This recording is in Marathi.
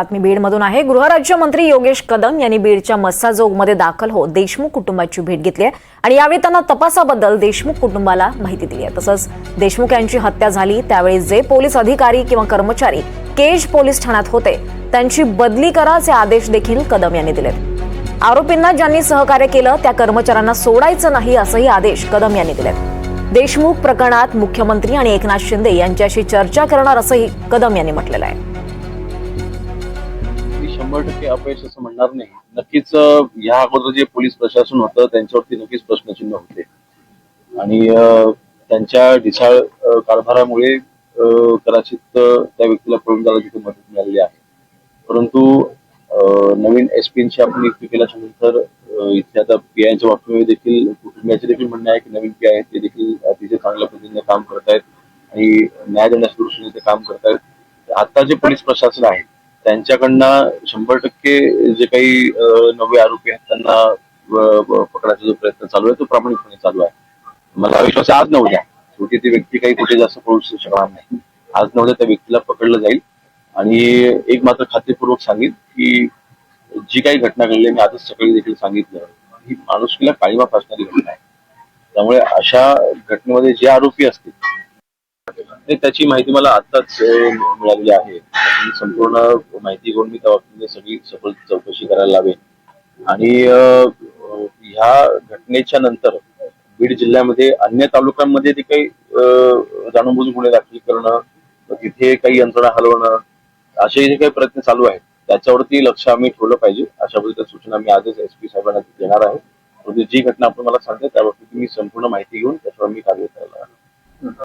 बातमी बीडमधून आहे। गृहराज्यमंत्री योगेश कदम यांनी बीडच्या मस्साजोगमध्ये दाखल होत देशमुख कुटुंबाची भेट घेतली आहे आणि यावेळी त्यांना तपासाबद्दल देशमुख कुटुंबाला माहिती दिली आहे। तसंच देशमुख यांची हत्या झाली त्यावेळी जे पोलीस अधिकारी किंवा कर्मचारी केज पोलीस ठाण्यात होते त्यांची बदली कराचे आदेश देखील कदम यांनी दिले। आरोपींना ज्यांनी सहकार्य केलं त्या कर्मचाऱ्यांना सोडायचं नाही असेही आदेश कदम यांनी दिले। देशमुख प्रकरणात मुख्यमंत्री आणि एकनाथ शिंदे यांच्याशी चर्चा करणार असंही कदम यांनी म्हटलेलं आहे। 100% अपयश असं म्हणणार नाही। नक्कीच या अगोदर जे पोलीस प्रशासन होतं त्यांच्यावरती नक्कीच प्रश्नचिन्ह होते आणि त्यांच्या ढिसाळ कारभारामुळे कदाचित त्या व्यक्तीला पळून जायला तिथे मदत मिळालेली आहे। परंतु नवीन एसपींची आपण नियुक्ती केल्याच्या नंतर इथे आता पीआयच्या बाबतीमध्ये देखील कुटुंबियाचे देखील म्हणणं आहे की नवीन पीआय आहेत ते देखील अतिशय चांगल्या पद्धतीने काम करतायत आणि न्याय देण्याच्या दृष्टीने ते काम करतायत। आता जे पोलीस प्रशासन आहे त्यांच्याकडनं 100% जे काही नवे आरोपी आहेत त्यांना पकडायचा जो प्रयत्न चालू आहे तो प्रामाणिकपणे चालू आहे। मला विश्वास आहे आज न उद्या शेवटी ती व्यक्ती काही कुठे जास्त पळू शकणार नाही। आज न उद्या त्या व्यक्तीला पकडलं जाईल आणि एक मात्र खात्रीपूर्वक सांगेन की जी काही घटना घडली मी आजच सकाळी देखील सांगितलं ही माणुसकीला काळीमा फासणारी घटना आहे। त्यामुळे अशा घटनेमध्ये जे आरोपी असतील त्याची माहिती मला आताच मिळालेली आहे। संपूर्ण माहिती घेऊन मी त्या बाबतीत सगळी सखोल चौकशी करायला लावेन आणि ह्या घटनेच्या नंतर बीड जिल्ह्यामध्ये अन्य तालुक्यांमध्ये जे काही जाणूनबुजून गुन्हे दाखल करणं तिथे काही यंत्रणा हलवणं असे जे काही प्रयत्न चालू आहेत त्याच्यावरती लक्ष आम्ही ठेवलं पाहिजे अशा पद्धतीच्या सूचना मी आजच एसपी साहेबांना देणार आहे। जी घटना आपण मला सांगते त्या बाबतीत मी संपूर्ण माहिती घेऊन त्याच्यावर मी कार्य करायला